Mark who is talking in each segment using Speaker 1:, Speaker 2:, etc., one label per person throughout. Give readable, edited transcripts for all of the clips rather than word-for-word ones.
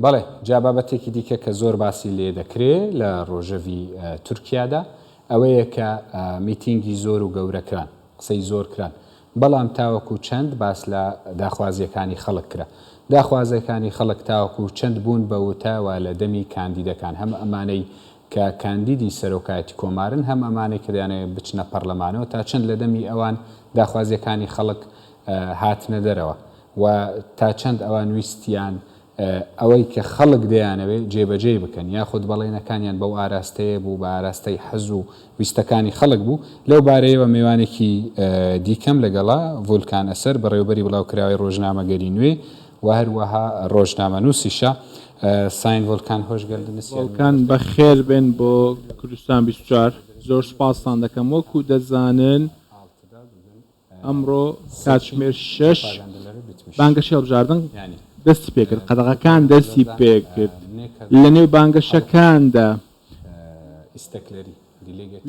Speaker 1: بەڵێ جا بابەتێکی دیکە کە زۆر باسی لێ دەکرێت لە ڕۆژەوی تورکیادا ئەوەیە کە میتینگی زۆر و گەورەکران قسەی زۆر کران بەڵام تاوەکو چەند باس لە داخوازیەکانی خەڵک کرا داخوازیەکانی خەڵک تاوەکو چەند بوون بەوتاوە لە دەمی کاندیدەکان هەم ئەمانەی کە کاندیدی سەرۆکایەتی کۆمارن هەم ئەمانەی کە دەیانەوێت بچنە پەرلەمانەوە تا چەند لە دەمی ئەوان داخوازیەکانی خەڵک هاتنە دەرەوە و تا چەند ئەوان ویستیان ئەوەی کە خەڵک دەیانەوێت جێبەجێ بکەن یاخود بەڵێنەکانیان بەو ئاراستەیە بوو بە ئاراستەی حەز و ویستەکانی خەڵک بوو لەو بارەیەوە میوانێکی دیکەم لەگەڵا ڤولکان ئەسەر بەڕێوەبەری بڵاوکراوی ڕۆژنامەگەری نوێ و هەروەها ڕۆژنامە نووسیشە ساین ڤولکان هۆشگەردنسی
Speaker 2: ڤولکان بەخێر بێن بۆ کوردستان 24 زۆر سپاسان دەکەم وەکو دەزانن ئەمڕۆ کاتژمێر 6 بانگەشی هەڵبژاردن دەستی پێکرد قەدەغەکان دەستی پێکرد لە نێو بانگەشەکاندا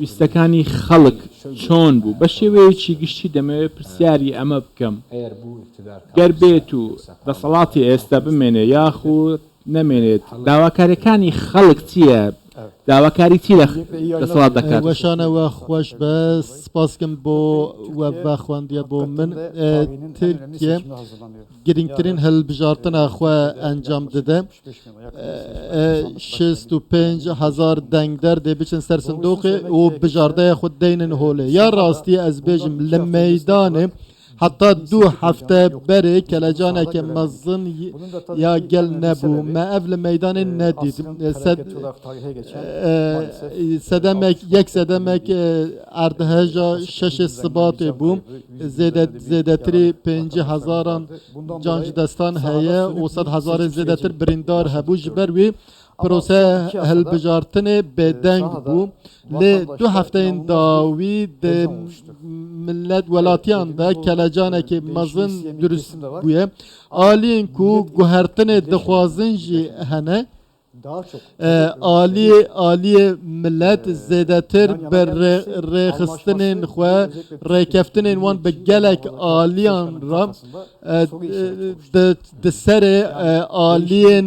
Speaker 2: ویستەکانی خەڵک چۆن بوو بە شێوەیەکی گشتی دەمەوێت پرسیاری ئەمە بکەم گەر بێت و دەسەڵاتی ئێستا بمێنێ یاخود نەمێنێت داواکاریەکانی خەڵک چییە داواکاری چی لە دەسەڵات دەکات
Speaker 3: وەشانەوە خۆش بە سپاسکەم بۆ وەباخواندیە بۆ من ترکیە گرنگترین هەڵبژارتنە خۆ ئەنجام دەدە 65,000 دەنگدەر دێ بچن سەر سندوقی و بژاردەیە خود دەینن هۆلێ یا ڕاستی ئەس بێژم لە مەیدانێ حتا 2 هەفتە بەرێ کەلەجانێکە مەزن یا گەل نەبوو مە ئەف لە مەیدانێ نەدید یەک سەدەمێک ئەردەهێژە 6 سباتێ بوو زێدەتری 5,000 جانج دەستان هەیە و 100,000 زێدەتر بریندار هەبوو ji ber wî پرۆسە هەلبژارتنê bêdeng bû lê 2 hefteyên dawî di millet welatiyan de kelecanekê mezin durust bûye aliyên ku guhertinê dixwazin jî hene aliyê millet zêdetir bi rêxistinên xwe rêkeftinên wan bi gelek aliyan ra di serê aliyên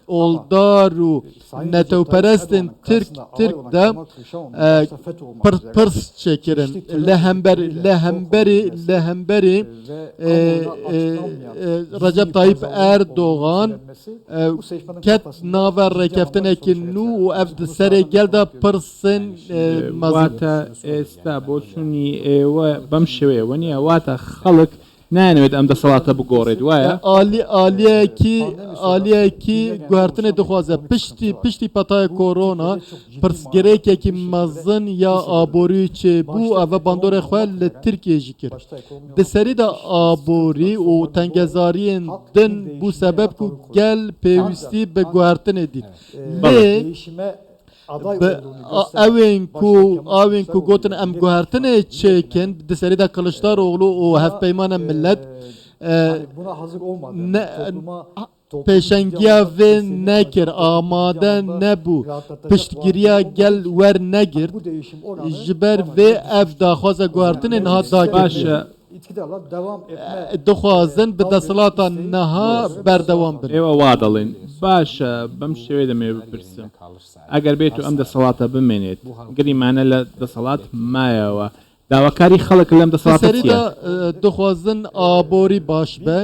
Speaker 3: oldar û netewperestên Türk de pirs çêkirin li hemberî Recep Tayyip Erdoğan ket nava rêkeftinekî nû û ev di serê gel de pirsên
Speaker 2: wata êsta boçûnî êwe bem şewê weniye wata xelik نانوێت ئەم دەسەڵاتە بگۆڕێت وایە
Speaker 3: ئالیەکی گوهرتنێ دخوازە پشتی پەتای کۆرۆنا پرسگرێکێکی مەزن یا ئابۆری چێبوو ئەvە باندۆرە خوێ لە ترکێژی کرد دەسەریدا ئابۆری و تەنگەزاریên din بوو سەبەب و گەل پێویستی بە گوهرتنێ دیت ئەوێن ku gotin em guhertinê çêkin di serî de Kılıçdaroğlu û hevpeymana millet pêşengiya vê nekir amade nebû piştgiriya gel wer negir ji ber vê ev daxwaza guhertinê niha dakir dixwazin bi desılata niha berdewam bin
Speaker 2: ئێوە وا دەڵێن باشە بەم شێوەیە دەمەوێت بپرسم ئەگەر بێت و ئەم دەسەڵاتە بمێنێت گریمانە لە دەسەڵات مایەوە داواکاری خەڵک لەم دەسەڵاتە چییە
Speaker 3: دixwazin ئابۆری baş be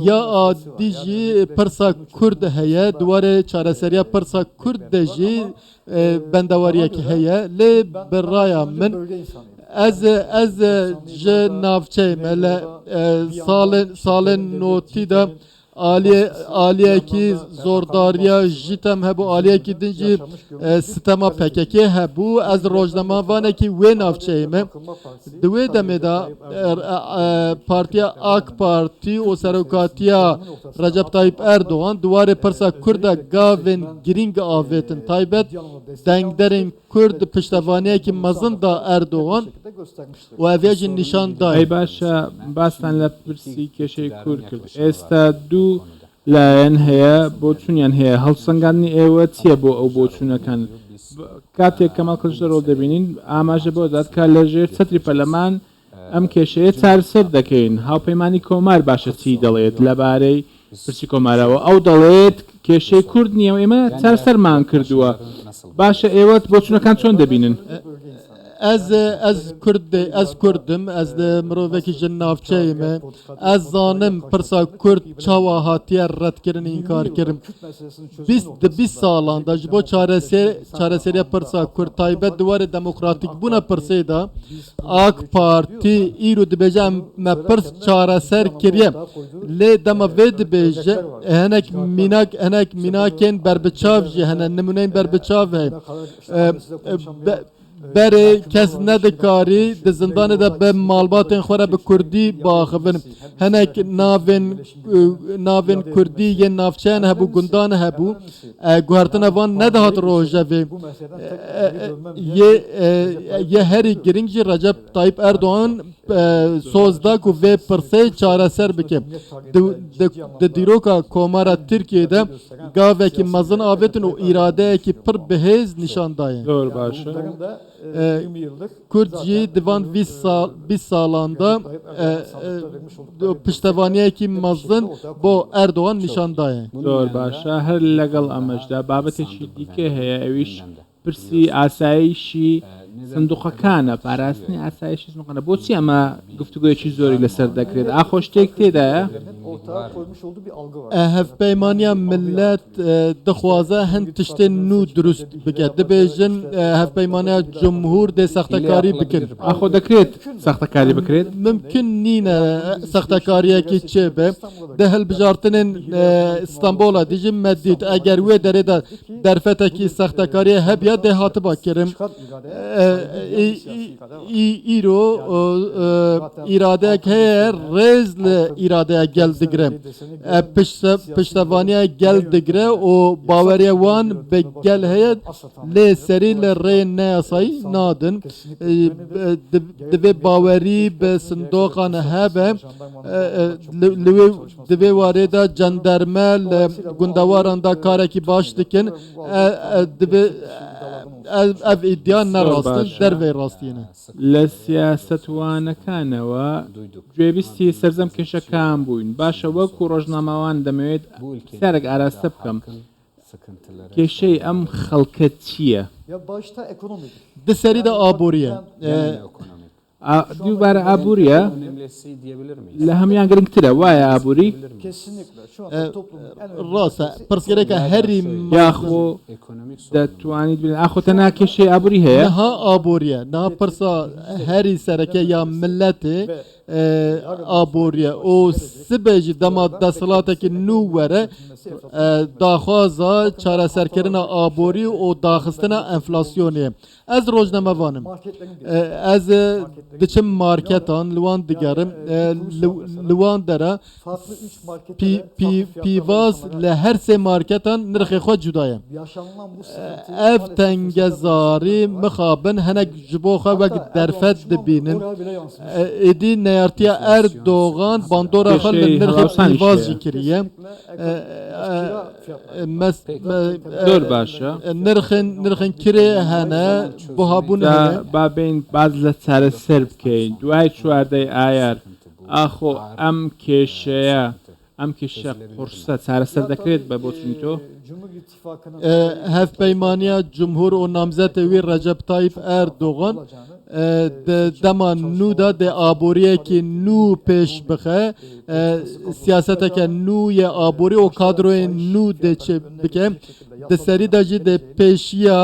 Speaker 3: ya adî jî pirsa Kurd heye duwarê çareseriya pirsa Kurd de jî bendewariyekî heye lê bi raya min ez ji navçeyim hele salên notî de aliyekî zordariya jî tem hebû aliyekî din jî sistema PKK hebû ez rojnamevanekî wê navçeyim di wê demê de partiya AK Partî û serokatiya Recep Tayyip Erdoğan duwarê pirsa Kurd de gavên girîng avêtin taybet dengderên Kurd piştevaniyekî mezin da Erdoğan û ev jî nîşan daye
Speaker 2: باشە باسان لە پرسی کێشەی کوور کرد ئێستا دوو لایەن هەیە بۆچوونیان هەیە هەڵسەنگاندنی ئێوە چییە بۆ ئەو بۆچوونەکان کاتێک کەمال کلژدەرۆ دەبینین ئاماژە بۆ دادکات لە ژێر چەتری پەرلەمان ئەم کێشەیە چارەسەر دەکەین هاوپەیمانی کۆمار باشە چی دەڵێت لەبارەی پرسی کۆمارەوە ئەو دەڵێت کێشەی کورد نییە و ئێمە چارەسەرمان کردووە باشە ئێوە بۆ چونەکان چۆن دەبینن
Speaker 3: ez Kurdim ez de mirovekî ji navçeyê me ez zanim pirsa Kurd çawa hatiye redkirin înkar kirim di 20 salan da ji bo çareseriya pirsa Kurd taybet duwarê demokratîk bûna pirsê da AK Partî îro dibêje me pirs çareser kiriye lê dema vê dibêje hinek mînakên berbiçav jî hene nimuneyên berbiçav heye berê kes nedikarî di zindanê de bi malbatên xwe re bi Kurdî biaxivin hinek navên Kurdî yên navçeyan hebû gundan hebû guhertina van nedihat rojevê yê herî giring jî Recep Tayyip Erdoğan soz da ku vê pirsê çareser bike di dîroka komara Tirkiyeyê de gavekî mezin avêtin û îradeyekî pir bihêz nîşan daye
Speaker 2: zor başa
Speaker 3: Kurd jî divan 20 salan da piştevaniyekî mezin bo Erdoğan nîşan daye
Speaker 2: زۆر باشە هەر لەگەڵ ئەمەشدا بابەتێکی دیکە هەیە ئەویش پرسی ئاسایشی سندوقەکانە پاراستنی ئاسایشی سندوقەکانە بۆچی ئەمە گفتوگویەکی زۆری لەسەر دەکرێت ئاخۆ شتێک تێدایە
Speaker 3: hevpeymaniya millet dixwaze hin tiştên nû durust bike dibêjin hevpeymaniya cumhur dê sextekarî bikin
Speaker 2: ئاخۆ دەکرێت سەختەکاری بکرێت
Speaker 3: mümkün nîne sextekariyekî çêbe di hilbijartinên İstanbul'a dijî medît eger wê derê de derfetekî sextekariye hebiya dê hatiba kirin îro îradeyek heye rêz li îradeya gel digire piştevaniya gel digire û baweriya wan bi gel heye lê serî li rê neyasayî nadin divê bawerî bi sindoqan hebe divê warê de cenderme li gundewaran da karekî baş dikin ev îddia nerastin dervê rastiyene
Speaker 2: لە سیاسەتوانەکانەوە گوێبیستی سەرجەم کێشەکان بووین باشە وەکو ڕۆژنامەوان دەمەوێت پرسیارێک ئاراستە بکەم کێشەی ئەم خەڵکە چییە؟
Speaker 3: di serî de aboriye
Speaker 2: دووبارە ئابووریە لە هەمویان گرنگترە وایە ئابووری
Speaker 3: ڕاستە پرسیارێکە هەری
Speaker 2: یاخۆ دەتوانیت ئاخۆ تەنها کێشەی ئابووری هەیە
Speaker 3: نەها ئابۆریە نەها پرسا هەری سەرەکە یا ملەتێ ئابۆریە ئۆ سبێژی دەما دەسەڵاتێکی نو وەرە داخوازە چارەسەرکردنە ئابۆری و داخستنە ئەنفلاسیۆنیە ez rojnamevanim ez diçim marketan li wan digerim li wan dere pîvaz li her sê marketan nirxê xwe cuda ye ev tengezarî mixabin hinek ji bo xwe wek derfet dibînin êdî neyartiya Erdoğan bandora xwe li nirxê pîvaz jî kiriye
Speaker 2: زۆر باشە
Speaker 3: nirxên kirê hene
Speaker 2: بابین باز لە چارەسەر بکەین دوای چواردەی ئایار ئاخۆ ئەم کێشەیە ئەم کێشە قورسە چارەسەر دەکرێت بە بۆچین تۆ
Speaker 3: hevpeymaniya cumhur û namzetê wî Recep Tayyip Erdoğan dema nû da dê aboriyekî nû pêş bixe siyaseteke nû yê aborî û kadroyên nû dê çê bike di serî de jî dê pêşiya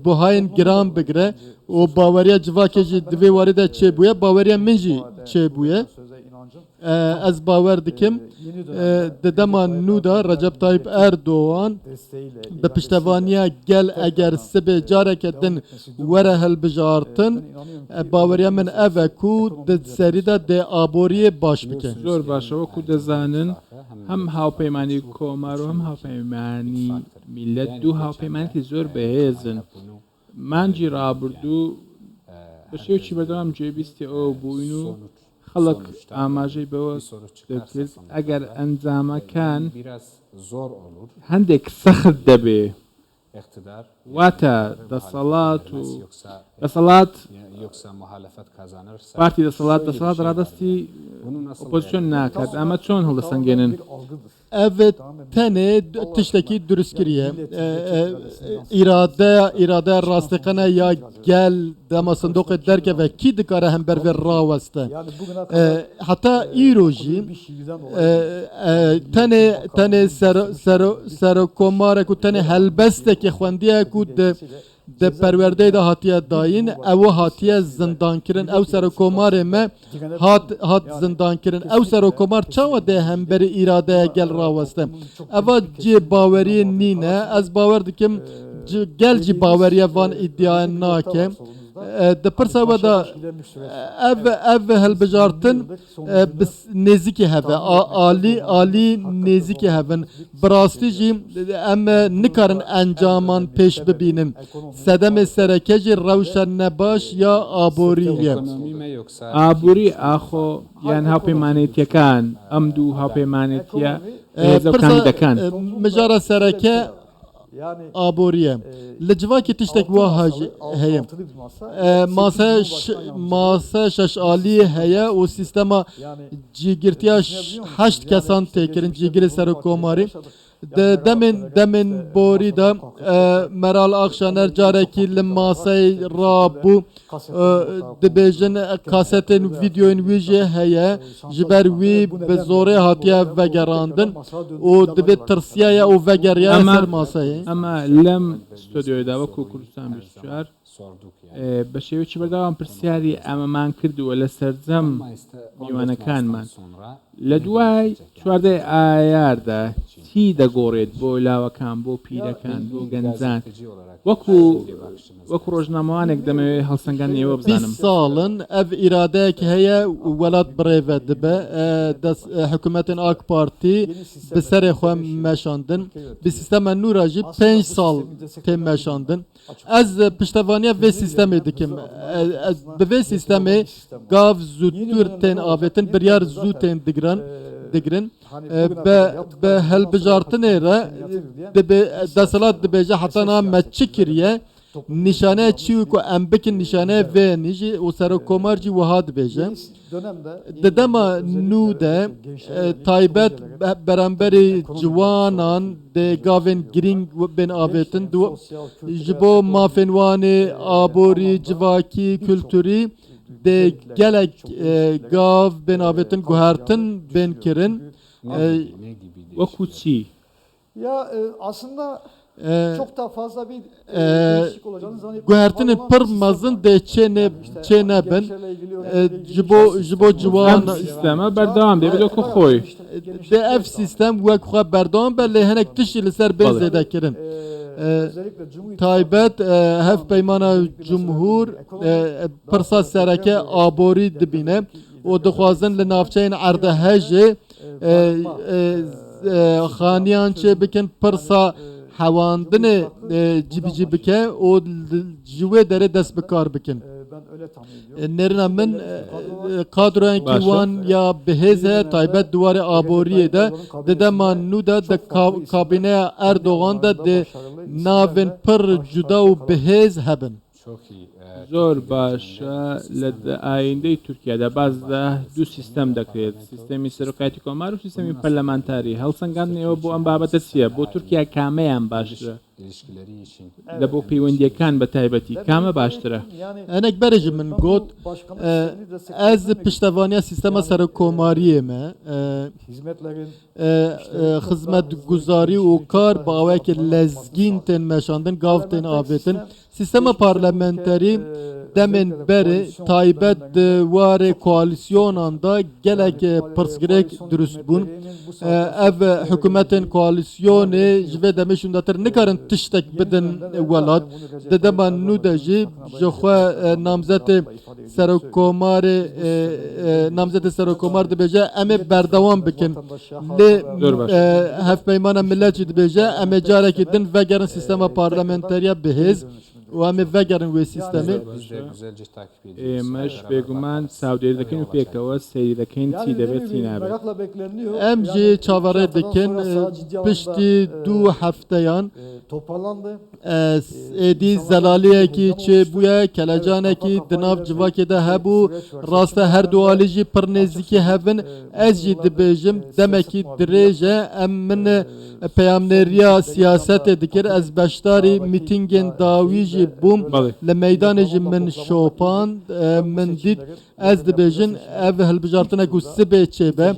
Speaker 3: buhayên giran bigire û baweriya civakê jî divê warê de çêbûye baweriya min jî çêbûye ez bawer dikim di dema nû da Recep Tayyip Erdoğan bi piştevaniya gel eger sibê careke din were hilbijartin baweriya min ev e ku di serî de dê aboriyê baş bike
Speaker 2: زۆر باشە وەکو دەزانن هەم هاوپەیمانی کۆمار و هەم هاوپەیمانی میلەت دوو هاوپەیمانێتی زۆر بەهێزن مانجی ڕابردوو بە شێوکی بەردەوام گوێبیستی ئەوە بووین و خەڵک ئاماژەی بەوە دەکرد ئەگەر ئەنجامەکان هەندێک سەخت دەبێ واتە دەسەڵات و دەسەڵات پارتی دەسەڵات ڕادەستی ئۆپۆزیسیۆن ناکات ئەمە چۆن هەڵدەسەنگێنن
Speaker 3: evet tane tişteki dürüstkiriye irade rastıkana ya gel demasında o derke ve ki dikara hem berver raveste hatta iroji tane ser komare ku tane helbeste ki xwendiye ku de perwerde de hatiye dayın ev hatiye zindan kirin ev serokkomar me hat zindan kirin ev serokkomar çawa de hem beri irade gel raweste eva ci baweri nine az bawer dikim gel ci baweriye van iddia nake de persa da ev helbejartin neziki heve ali neziki heven brasti jî em nikarin encaman peş bibînin sedem serekeci rewşen nebaş ya aboriye
Speaker 2: ئابووری ئاخۆ یان هاوپەیمانێتیەکان ئەم دوو هاوپەیمانێتیە هێزەکانی دەکەن
Speaker 3: مجارە sereke aboriye lecivaki tiştek wa heye masa şeş ali heye o sistema cigirtiya 8 kesan tekirin cigiri serokkomari demin bori da Meral Akşener careki li masay rabu dibêjin kasetin videoyun wî jê heye ji ber wî bi zorê hatiye vegerandin û dibe tirsiyaya û vegeriya ser masayê
Speaker 2: ئەمە لەم ستۆدیۆیدا وەکو کوردستان 24 بە شێوەیەکی بەردەوام پرسیاری ئەمەمان کردووە لە سەرجەم میوانەکانمان لە دوای چواردەی ئایاردا چی دەگۆڕێت بۆ لاوەکان بۆ پیرەکان بۆ گەنجان وەکو ڕۆژنامەوانێک دەمەوێت هەڵسەنگان ئێوە بزانم
Speaker 3: 20 ساڵن ev iradeyek heye welat birêve dibe hikûmetên AK Partî bi serê xwe meşandin bi sistema nûra jî 5 sal tê meşandin ez piştevaniya vê sistemê dikim bi vê sistemê gav zûtûr tên avêtin biryar zû tên digirin be helbijartinê re deselat dibêje heta na me çi kiriye nişane çi ku em bikin nişane vê nîjî û serokkomar jî wiha dibêje di dema nû de taybet beramberî ciwanan dê gavên girîng bên avêtin ji bo mafên wanê aborî civakî kültûrî dê gelek gav bên avêtin guhertin bên kirin
Speaker 2: وەکو چی
Speaker 4: Ya aslında çok daha fazla bir değişik olacağını zannetmiyorum.
Speaker 3: guhertinê pir mezin dê çê nebin ji bo ciwan
Speaker 2: ئەم سیستەمە بەردەوام دەبێت وەکو خۆی
Speaker 3: de ev sistem wek xwe berdewam be lê hinek tişî li ser bên zêde kirin
Speaker 4: Özellikle Cumhuriyet
Speaker 3: taybet hevpeymana cumhur pirsa sereke aborî dibîne û dixwazin li navçeyên erdehejê xaniyan çê bikin pirsa hewandinê cibî bike û ji wê derê dest bi kar bikin
Speaker 4: ben öyle tahmin ediyorum.
Speaker 3: Nerina min kadroyekî wan ya bihêz heye taybet duwarê aboriyê de di dema nû de di kabîneya Erdogan de di navên pir cuda û bihêz hebin
Speaker 2: زۆر باشە لە ئایندەی تورکیادا باز لە دوو سیستەم دەکرێت سیستەمی سەرۆکایەتی کۆمار و سیستەمی پەرلەمانتاری هەڵسەنگاندنەوە بۆ ئەم بابەتە چییە بۆ تورکیا کامەیان باشترە لە بۆ پەیوەندیەکان بە تایبەتی کامە باشترە
Speaker 3: enek berê ji min got ez piştevaniya sîstema serokkomariyê me
Speaker 4: Hizmetlerin
Speaker 3: xizmetguzarî û kar bi awayekî lezgîn tên meşandin gav tên avêtin sîstema parlamenterî demên berê taybet di warê koalîsyonan da gelek pirsgirêk durust bûn ev hikûmetên koalîsyonê ji vê demê şûndatir nikarin tiştek bidin welat di dema nû de jî ji xwe namzetê serokkomar dibêje em ê berdewam bikin lê hevpeymana millet jî dibêje em ê carekî din vegerin sîstema parlamenteriya bihêz و em ê vegerin wê sistemê.
Speaker 1: Biz de güzelce takip ediyoruz.
Speaker 2: ئێمەش بێگومان چاودێر دەکەین و پێکەوە سەیری دەکەین چی
Speaker 4: Yani
Speaker 2: دەبێت
Speaker 4: dediğim
Speaker 2: چی
Speaker 4: gibi
Speaker 2: نابێت.
Speaker 4: merakla bekleniyor.
Speaker 3: Em
Speaker 4: Yani
Speaker 3: jê
Speaker 4: iki
Speaker 3: çavare
Speaker 4: haftadan
Speaker 3: dikin
Speaker 4: sonra sağ ciddi alanda,
Speaker 3: piştî du hefteyan
Speaker 4: toparlandı.
Speaker 3: êdî zelaliyekî çêbûye kelecanekî di nav civakê de hebû rasta her du alî jî pir nêzîkî hevin ez jî dibêjim demekî dirêj e em min peyamnêriya siyasetê dikir ez beşdarî mîtîngên dawî jî bûm
Speaker 2: Balı.
Speaker 3: li meydanê jî min şopand min dît ez dibêjin ev hilbijartinek û sibê çêbe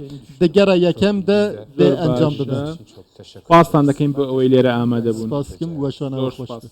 Speaker 3: di gera yekem de dê
Speaker 2: Zor
Speaker 3: encam
Speaker 2: baş,
Speaker 3: bidin.
Speaker 2: ha.
Speaker 1: Çok teşekkür
Speaker 2: Pastan دەکەین بۆ ئەوەی لێرە ئامادە بوون.
Speaker 3: Spas dikim weşana
Speaker 2: زۆر
Speaker 3: xweş
Speaker 2: سپاس.